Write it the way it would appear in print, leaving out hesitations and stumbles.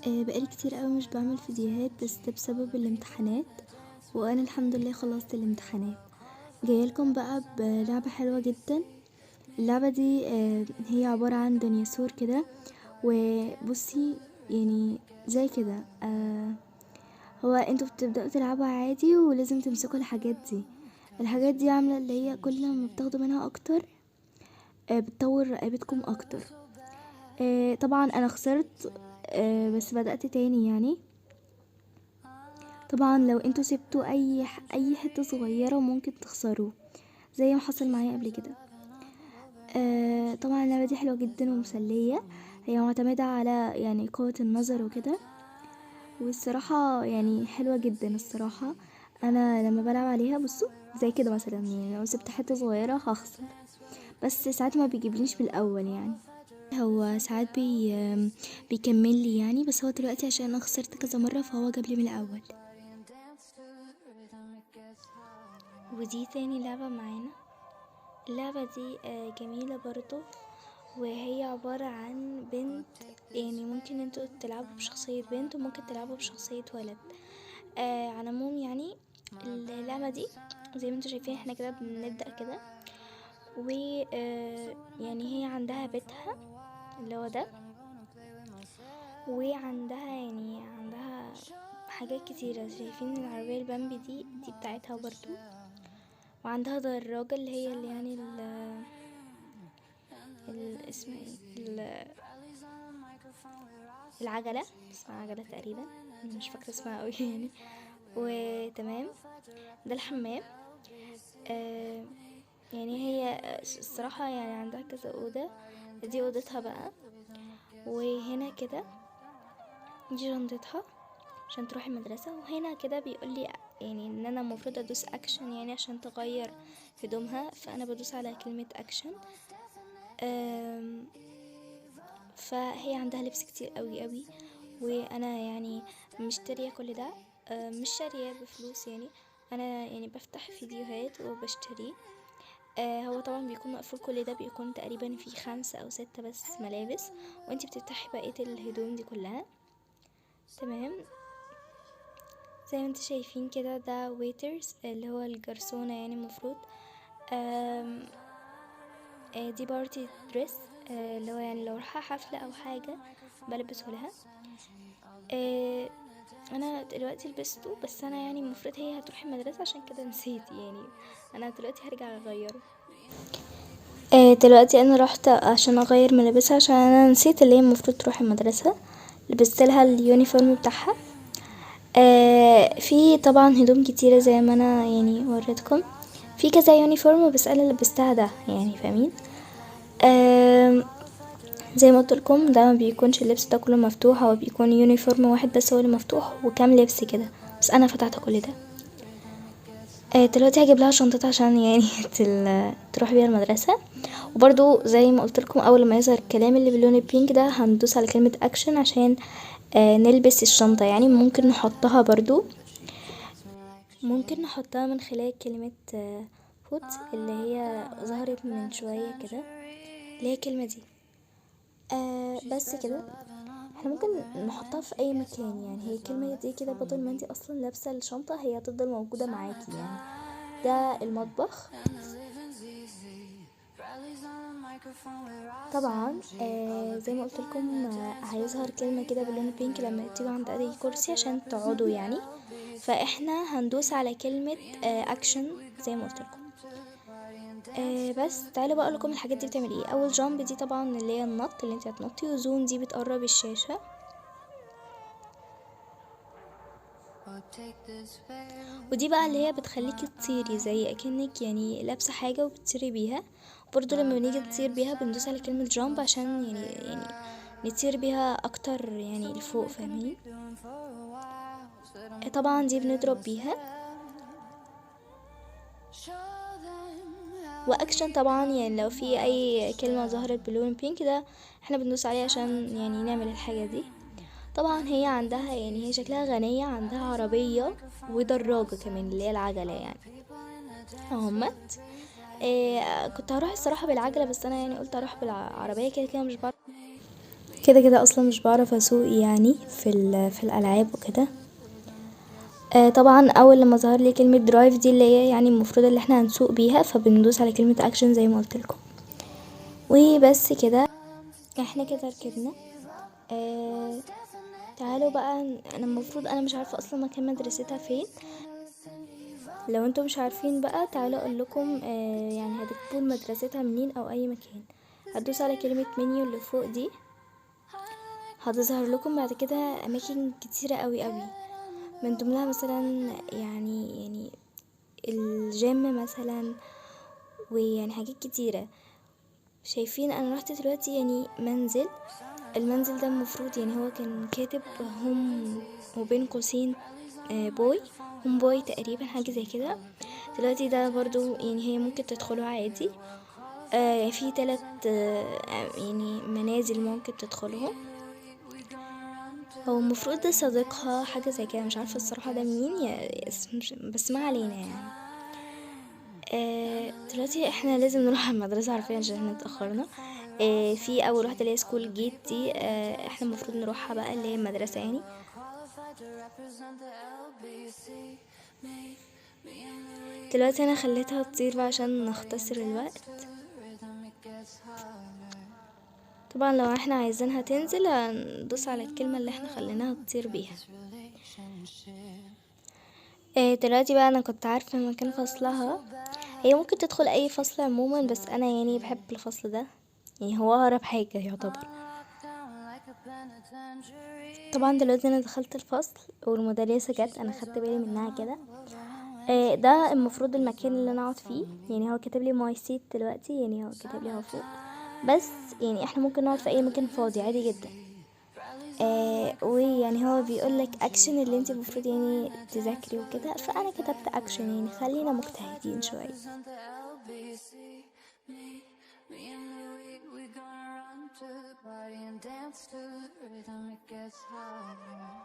بقالي كتير قوي مش بعمل فيديوهات، بس ده بسبب الامتحانات. وانا الحمد لله خلصت الامتحانات. جايلكم بقى بلعبة حلوة جدا. اللعبة دي هي عبارة عن ديناصور كده. وبصي يعني زي كده هو انتوا بتبدأوا تلعبوا عادي، ولازم تمسكوا الحاجات دي عاملة اللي هي كل ما بتاخدوا منها اكتر بتطور رقبتكم اكتر. طبعا انا خسرت، بس بدأت تاني يعني. طبعا لو انتوا سبتوا اي حتة صغيرة ممكن تخسروا، زي ما حصل معايا قبل كده. طبعا اللعبة دي حلوة جدا ومسلية. هي معتمدة على يعني قوة النظر وكده، والصراحة يعني حلوة جدا الصراحة. انا لما بلعب عليها بصوا زي كده مثلا، يعني لو سبت حتة صغيرة هخسر، بس ساعات ما بيجيبليش من الاول يعني. هو ساعات بيكمل لي يعني، بس هو دلوقتي عشان انا خسرت كذا مرة فهو جاب لي من الاول. ودي تاني لعبة معانا. اللعبة دي جميلة برضو، وهي عبارة عن بنت. يعني ممكن انتوا تلعبوا بشخصية بنت وممكن تلعبوا بشخصية ولد. على العموم يعني اللعبة دي زي ما انتوا شايفين احنا كده بنبدأ كده، و يعني هي عندها بيتها اللي هو ده، وعندها يعني عندها حاجات كتيرة. شايفين العربية البامبي دي بتاعتها برضو، وعندها دراجة اللي هي اللي يعني اسمها ايه، العجلة، اسمها عجلة تقريبا، مش فاكرة اسمها اوي يعني. وتمام، ده الحمام. آه يعني هي الصراحة يعني عندها كذا أوضة. دي أوضتها بقى، وهنا كده دي شنطتها عشان تروح المدرسة. وهنا كده بيقولي يعني ان انا المفروض ادوس اكشن يعني عشان تغير هدومها، فانا بدوس على كلمة اكشن. فهي عندها لبس كتير قوي قوي، وانا يعني مشتريه كل ده. مش شاريه بفلوس يعني، انا يعني بفتح فيديوهات وبشتريه. هو طبعا بيكون مقفول، كل ده بيكون تقريبا في 5 أو 6 بس ملابس، وانتي بتفتحي بقية الهدوم دي كلها. تمام، زي ما انتوا شايفين كده ده ويترز اللي هو الجرسونة يعني المفروض. دي بارتي دريس، اللي هو يعني لو رايحة حفلة او حاجة بلبسه لها. انا دلوقتي لبسته، بس انا يعني المفروض هي هتروح المدرسة عشان كده نسيت يعني. انا دلوقتي هرجع اغيره. دلوقتي انا رحت عشان اغير ملابسها، عشان انا نسيت اللي هي المفروض تروح المدرسة. لبست لها اليونيفورم بتاعها. في طبعا هدوم كتيرة زي ما انا يعني وريتكم، في كذا يونيفورم، بس انا لبستها ده يعني فاهمين. زي ما قلت لكم ده ما بيكونش اللبس ده كله مفتوح، هو بيكون يونيفورم واحد بس هو اللي مفتوح، وكام لبس كده، بس انا فتحت كل ده. دلوقتي هجيب لها شنطتها عشان يعني تروح بيها المدرسة. وبرضو زي ما قلت لكم اول ما يظهر الكلام اللي باللون البينك ده هندوس على كلمة اكشن عشان نلبس الشنطة. يعني ممكن نحطها برضو، ممكن نحطها من خلال كلمة فوت اللي هي ظهرت من شوية كده، اللي هي الكلمة دي. بس كده احنا ممكن نحطها في اي مكان. يعني هي الكلمة دي كده بدل ما انتي اصلا لابسة الشنطة هي هتفضل موجودة معاكي يعني. ده المطبخ طبعا. زي ما قلت لكم هيظهر كلمة كده باللون البينك لما تيجوا عند اي كرسي عشان تقعدوا يعني. فاحنا هندوس على كلمة اكشن زي ما قلت لكم. بس تعالوا بقى لكم الحاجات دي بتعمل ايه. اول جامب دي طبعا اللي هي النط اللي انت هتنطي، وزوم دي بتقرب الشاشة. ودي بقى اللي هي بتخليكي تطيري زي اكنك يعني لابسه حاجه وبتطيري بيها. برضو لما بنيجي نطير بيها بندوس على كلمه جامب عشان يعني نطير بيها اكتر يعني لفوق فاهمين. طبعا دي بنضرب بيها. واكشن طبعا يعني لو في اي كلمه ظهرت باللون بينك ده احنا بندوس عليها عشان يعني نعمل الحاجه دي. طبعا هي عندها يعني هي شكلها غنيه، عندها عربيه ودراجه كمان اللي هي العجله يعني اهمت. كنت هروح الصراحة بالعجلة، بس انا يعني قلت اروح بالعربية، كده كده مش بعرف، كده كده اصلا مش بعرف اسوق يعني في الالعاب وكده. طبعا اول لما ظهر لي كلمة درايف دي اللي هي يعني المفروض اللي احنا هنسوق بيها، فبندوس على كلمة اكشن زي ما قلت لكم. وبس كده احنا كده ركبنا. آه تعالوا بقى انا المفروض انا مش عارفة اصلا مكان مدرستها فين. لو انتم مش عارفين بقى تعالوا اقول لكم، يعني هتكتبوا مدرستها منين او اي مكان. هتدوس على كلمة منيو اللي فوق دي، هتظهر لكم بعد كده اماكن كتيرة قوي قوي، من ضمنها مثلا يعني الجيم مثلا، ويعني حاجات كتيرة. شايفين انا رحت دلوقتي يعني المنزل ده المفروض يعني هو كان كاتب هم وبين قوسين بوي، هم بوي تقريبا حاجة زي كده. دلوقتي ده برضو يعني هي ممكن تدخلوا عادي. يعني في 3 يعني منازل ممكن تدخلهم. هو المفروض ده صديقها حاجة زي كده، مش عارفة الصراحة ده مين يا اسم، بس ما علينا يعني. دلوقتي احنا لازم نروح على المدرسة عارفين عشان احنا اتأخرنا. في اول واحدة اللي هي سكول جيت دي، احنا المفروض نروحها بقى اللي هي المدرسة يعني. دلوقتي انا خليتها تطير بقى عشان نختصر الوقت. طبعا لو احنا عايزينها تنزل هندوس على الكلمة اللي احنا خليناها تطير بيها. دلوقتي بقى انا كنت عارفة مكان فصلها. هي ممكن تدخل اي فصل عموما، بس انا يعني بحب الفصل ده، يعني هو اقرب حاجة يعتبر. طبعا دلوقتي انا دخلت الفصل والمدرسة جت، انا خدت بالي منها كده. ده المفروض المكان اللي انا اقعد فيه، يعني هو كاتب لي ماي سيت دلوقتي، يعني هو كاتب لي هو فوق، بس يعني احنا ممكن نقعد في اي مكان فاضي عادي جدا. ويعني هو بيقول لك اكشن اللي انت المفروض يعني تذاكري وكده، فانا كتبت اكشن يعني خلينا مجتهدين شويه. Me and Louis, we gonna run to the party and dance to the rhythm, it gets harder.